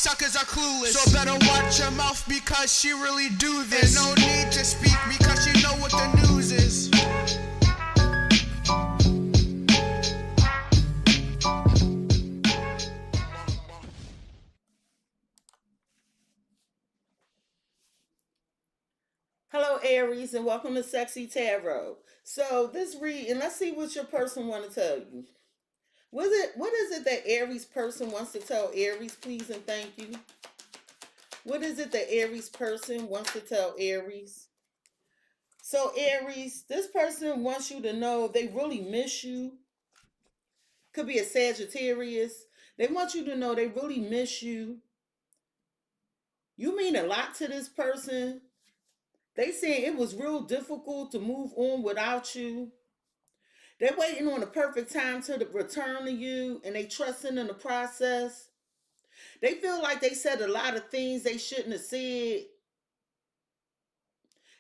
suckers are clueless. So better watch your mouth because she really do this. And no need to speak because you know what the news is. Hello, Aries, and welcome to CexxiTarot. So this read, and let's see what your person want to tell you. What is it that Aries person wants to tell Aries, please and thank you? What is it that Aries person wants to tell Aries? So Aries, this person wants you to know they really miss you. Could be a Sagittarius. They want you to know they really miss you. You mean a lot to this person. They saying it was real difficult to move on without you. They're waiting on the perfect time to return to you, and they trusting in the process. They feel like they said a lot of things they shouldn't have said.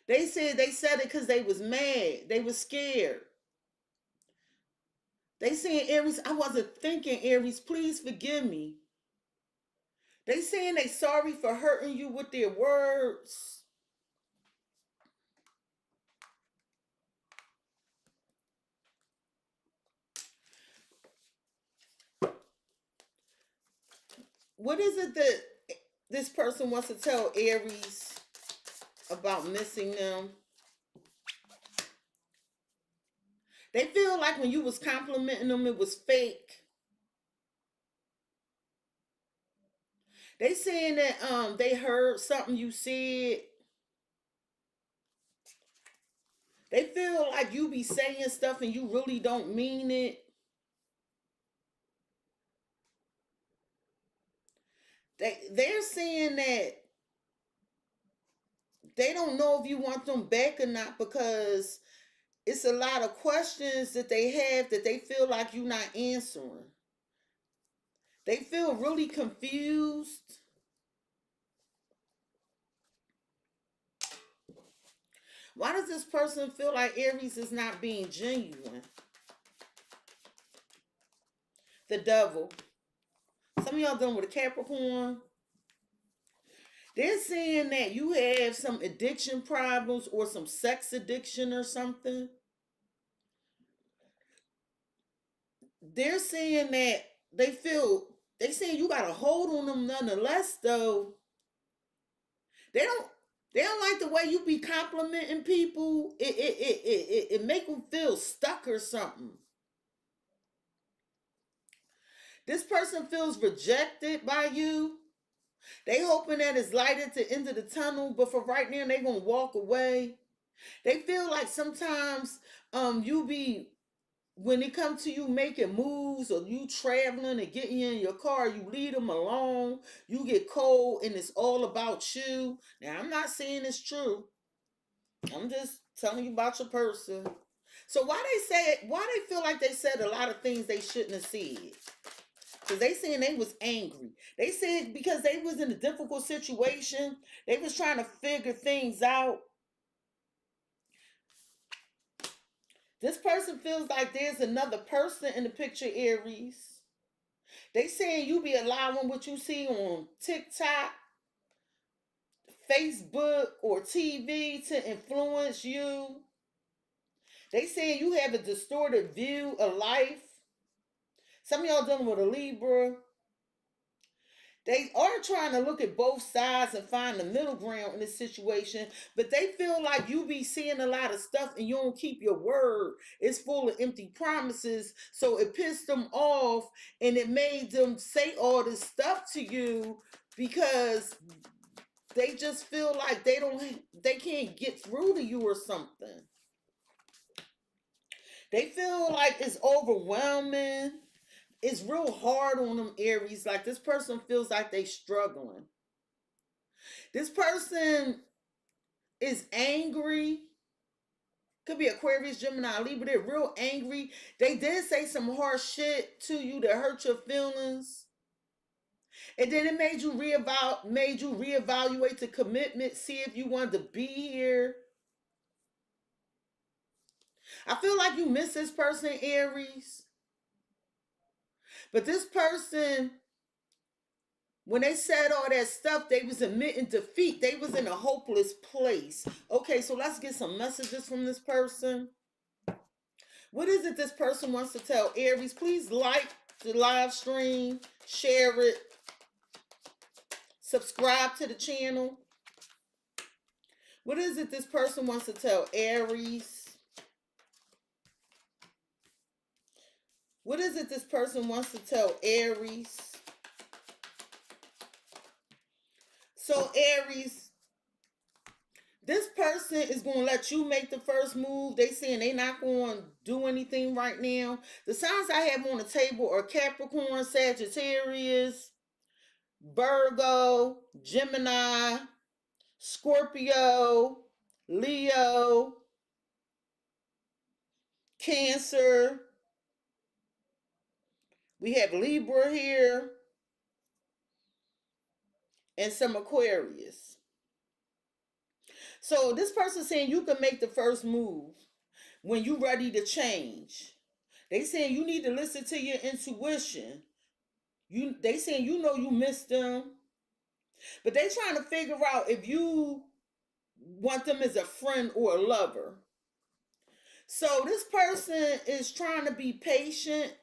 They said it because they was mad. They was scared. They saying, Aries, I wasn't thinking, Aries, please forgive me. They saying they sorry for hurting you with their words. What is it that this person wants to tell Aries about missing them? They feel like when you was complimenting them, it was fake. They saying that they heard something you said. They feel like you be saying stuff and you really don't mean it. They're saying that they don't know if you want them back or not because it's a lot of questions that they have that they feel like you're not answering. They feel really confused. Why does this person feel like Aries is not being genuine? The devil. Some of y'all dealing with a Capricorn. They're saying that you have some addiction problems or some sex addiction or something. They're saying that they saying you got a hold on them nonetheless though. They don't like the way you be complimenting people. It make them feel stuck or something. This person feels rejected by you. They hoping that it's light at the end of the tunnel, but for right now they gonna walk away. They feel like sometimes you be when it comes to you making moves or you traveling and getting in your car, you leave them alone. You get cold and it's all about you. Now I'm not saying it's true. I'm just telling you about your person. So why they feel like they said a lot of things they shouldn't have said? Because they saying they was angry. They said because they was in a difficult situation, they was trying to figure things out. This person feels like there's another person in the picture, Aries. They saying you be allowing what you see on TikTok, Facebook, or TV to influence you. They saying you have a distorted view of life. Some of y'all dealing with a Libra. They are trying to look at both sides and find the middle ground in this situation, but they feel like you be seeing a lot of stuff and you don't keep your word. It's full of empty promises, so it pissed them off and it made them say all this stuff to you because they just feel like they can't get through to you or something. They feel like it's overwhelming. It's real hard on them, Aries. Like this person feels like they struggling. This person is angry. Could be Aquarius, Gemini, Libra. They're real angry. They did say some harsh shit to you that hurt your feelings. And then it made you reevaluate the commitment, see if you wanted to be here. I feel like you miss this person, Aries. But this person When they said all that stuff, they was admitting defeat. They was in a hopeless place. Okay, so let's get some messages from this person. What is it this person wants to tell Aries? Please like the live stream, share it, subscribe to the channel. What is it this person wants to tell Aries? What is it this person wants to tell Aries? So Aries, this person is going to let you make the first move. They saying they not going to do anything right now. The signs I have on the table are Capricorn, Sagittarius, Virgo, Gemini, Scorpio, Leo, Cancer. We have Libra here and some Aquarius. So this person saying you can make the first move when you're ready to change. They saying you need to listen to your intuition. They saying you know you missed them, but they trying to figure out if you want them as a friend or a lover. So this person is trying to be patient.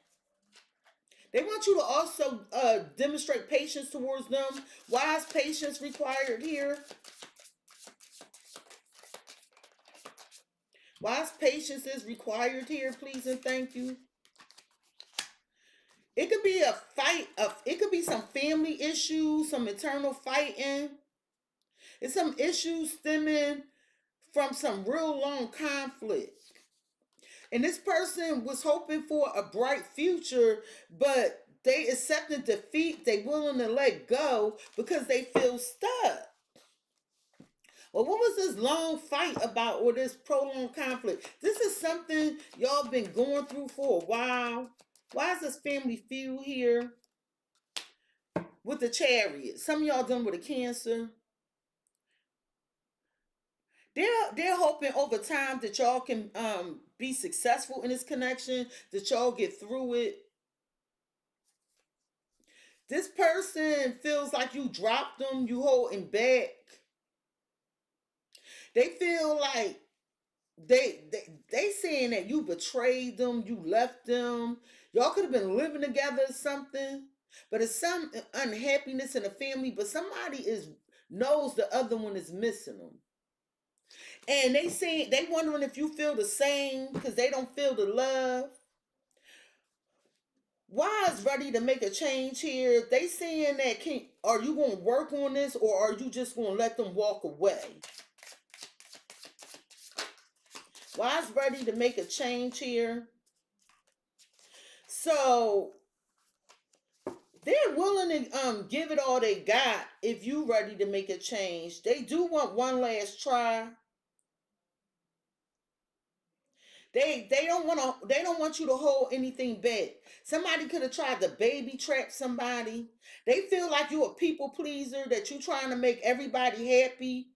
They want you to also demonstrate patience towards them. Why is patience required here? Why is patience is required here, please and thank you? It could be a fight. It could be some family issues, some internal fighting. It's some issues stemming from some real long conflict. And this person was hoping for a bright future, but they accepted defeat. They willing to let go because they feel stuck. Well, what was this long fight about or this prolonged conflict? This is something y'all been going through for a while. Why is this family feud here with the Chariot? Some of y'all done with a Cancer. They're hoping over time that y'all can be successful in this connection, that y'all get through it. This person feels like you dropped them, you holding back. They feel like they saying that you betrayed them, you left them. Y'all could have been living together or something, but it's some unhappiness in the family. But somebody knows the other one is missing them, and they wondering if you feel the same because they don't feel the love. Why is ready to make a change here? They saying that are you going to work on this or are you just going to let them walk away? Why is ready to make a change here? So they're willing to give it all they got if you ready to make a change. They do want one last try. They don't want you to hold anything back. Somebody could have tried to baby trap somebody. They feel like you a people pleaser, that you trying to make everybody happy,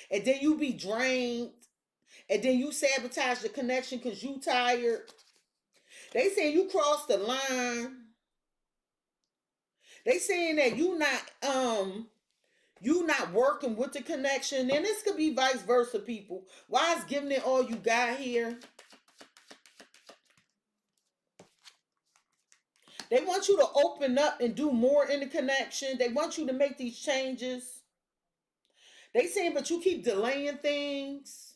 and then you be drained, and then you sabotage the connection because you tired. They saying you crossed the line. They saying that you not working with the connection, and this could be vice versa, people. Why is giving it all you got here? They want you to open up and do more in the connection. They want you to make these changes. They saying, but you keep delaying things.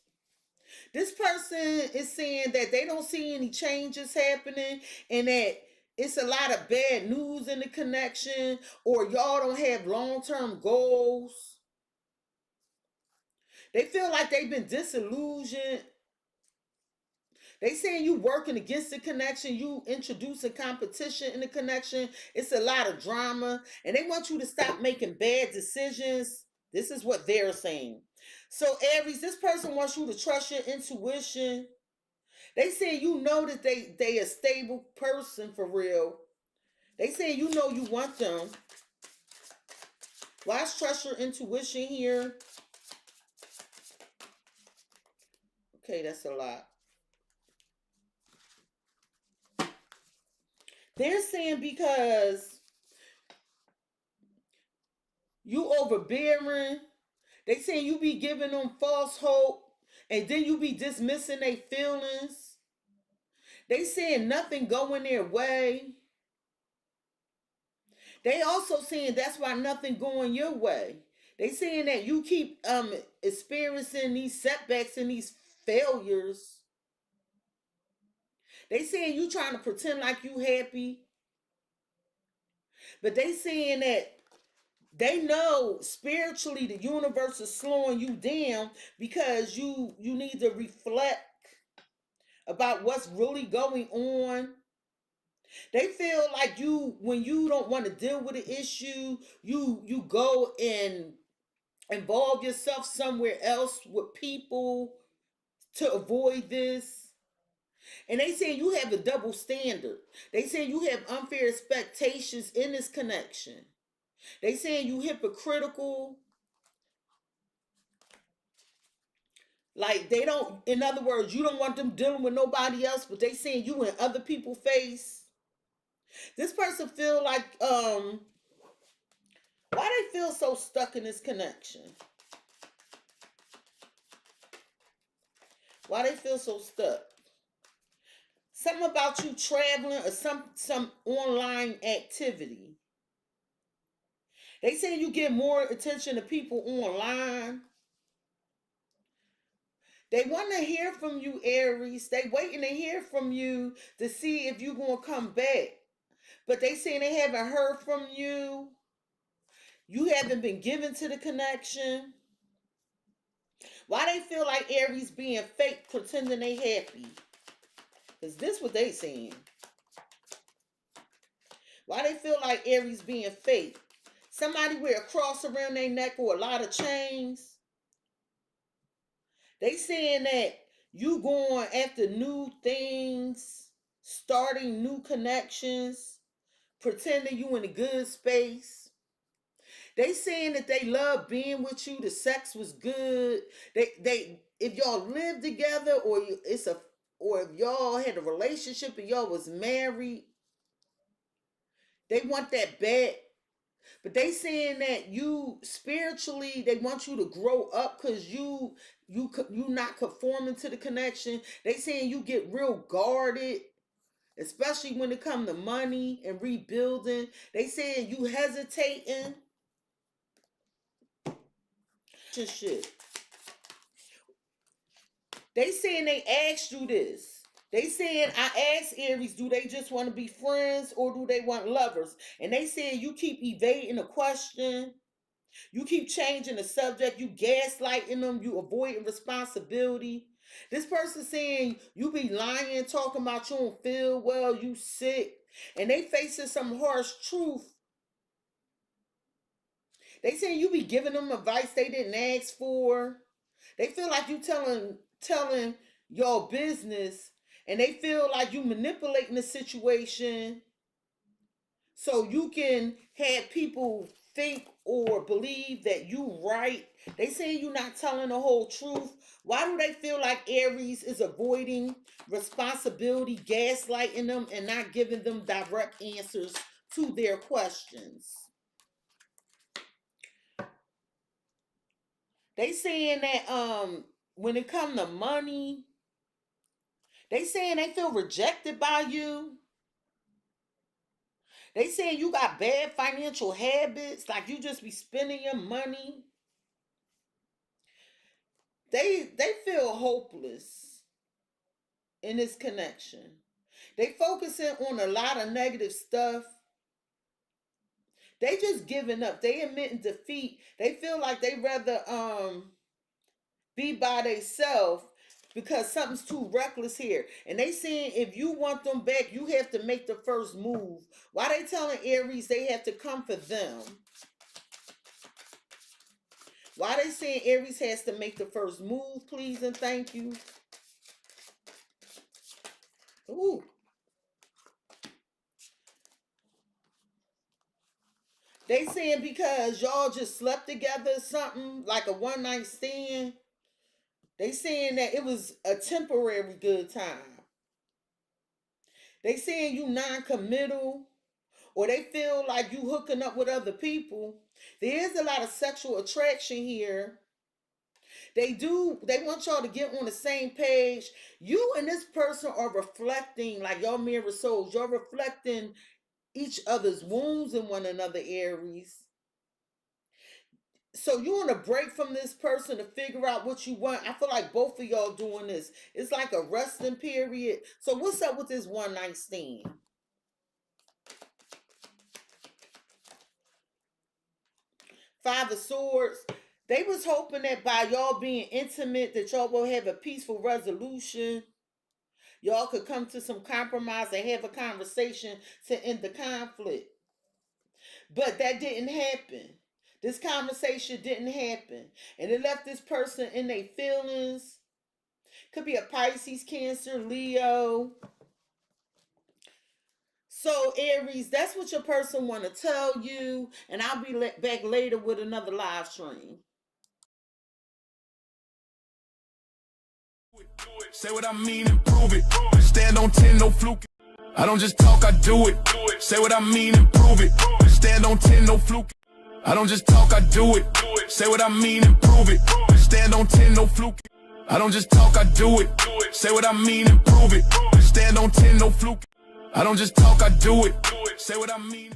This person is saying that they don't see any changes happening and that it's a lot of bad news in the connection, or y'all don't have long-term goals. They feel like they've been disillusioned. They saying you working against the connection, you introducing competition in the connection. It's a lot of drama, and they want you to stop making bad decisions. This is what they're saying. So Aries, this person wants you to trust your intuition. They saying you know that they a stable person for real. They saying you know you want them. Why trust your intuition here? Okay, that's a lot. They're saying because You overbearing. They saying you be giving them false hope, and then you be dismissing their feelings. They saying nothing going their way. They also saying that's why nothing going your way. They saying that you keep experiencing these setbacks and these failures. They saying you trying to pretend like you happy, but they saying that they know spiritually the universe is slowing you down because you need to reflect about what's really going on. They feel like you, when you don't want to deal with an issue, you go and involve yourself somewhere else with people to avoid this. And they saying you have a double standard. They saying you have unfair expectations in this connection. They saying you hypocritical. Like they don't, in other words, you don't want them dealing with nobody else, but they saying you in other people's face. This person feel like why they feel so stuck in this connection? Why they feel so stuck? Something about you traveling or some online activity. They say you get more attention to people online. They want to hear from you, Aries. They waiting to hear from you to see if you gonna come back. But they saying they haven't heard from you. You haven't been given to the connection. Why they feel like Aries being fake, pretending they happy? Is this what they saying? Why they feel like Aries being fake? Somebody wear a cross around their neck or a lot of chains. They saying that you going after new things, starting new connections, pretending you in a good space. They saying that they love being with you. The sex was good. They if y'all live together or if y'all had a relationship and y'all was married, they want that back. But they saying that you spiritually, they want you to grow up because you not conforming to the connection. They saying you get real guarded, especially when it come to money and rebuilding. They saying you hesitating. Shit. They saying they asked you this. They saying I asked Aries, do they just want to be friends or do they want lovers? And they saying you keep evading the question. You keep changing the subject. You gaslighting them. You avoiding responsibility. This person saying you be lying, talking about you don't feel well, you sick, and they facing some harsh truth. They saying you be giving them advice they didn't ask for. They feel like you telling your business, and they feel like you manipulating the situation so you can have people think or believe that you right. They saying you not telling the whole truth. Why do they feel like Aries is avoiding responsibility, gaslighting them, and not giving them direct answers to their questions? They saying that when it come to money, they saying they feel rejected by you. They saying you got bad financial habits, like you just be spending your money. They feel hopeless in this connection. They focusing on a lot of negative stuff. They just giving up. They admitting defeat. They feel like they rather be by themselves because something's too reckless here. And they saying if you want them back, you have to make the first move. Why they telling Aries they have to come for them? Why they saying Aries has to make the first move, please and thank you? Ooh. They saying because y'all just slept together or something, like a one night stand. They saying that it was a temporary good time. They saying you non-committal, or they feel like you hooking up with other people. There is a lot of sexual attraction here. They want y'all to get on the same page. You and this person are reflecting, like y'all mirror souls. Y'all reflecting each other's wounds in one another, Aries. So you want to break from this person to figure out what you want. I feel like both of y'all doing this. It's like a resting period. So what's up with this one night stand? Five of Swords. They was hoping that by y'all being intimate, that y'all will have a peaceful resolution. Y'all could come to some compromise and have a conversation to end the conflict. But that didn't happen. This conversation didn't happen. And it left this person in their feelings. Could be a Pisces, Cancer, Leo. So Aries, that's what your person want to tell you. And I'll be back later with another live stream. Say what I mean and prove it. Stand on 10, no fluke. I don't just talk, I do it. Say what I mean and prove it. Stand on 10, no fluke. I don't just talk, I do it. Say what I mean and prove it. Stand on 10, no fluke. I don't just talk, I do it. Say what I mean and prove it. Stand on 10, no fluke. I don't just talk, I do it. Say what I mean.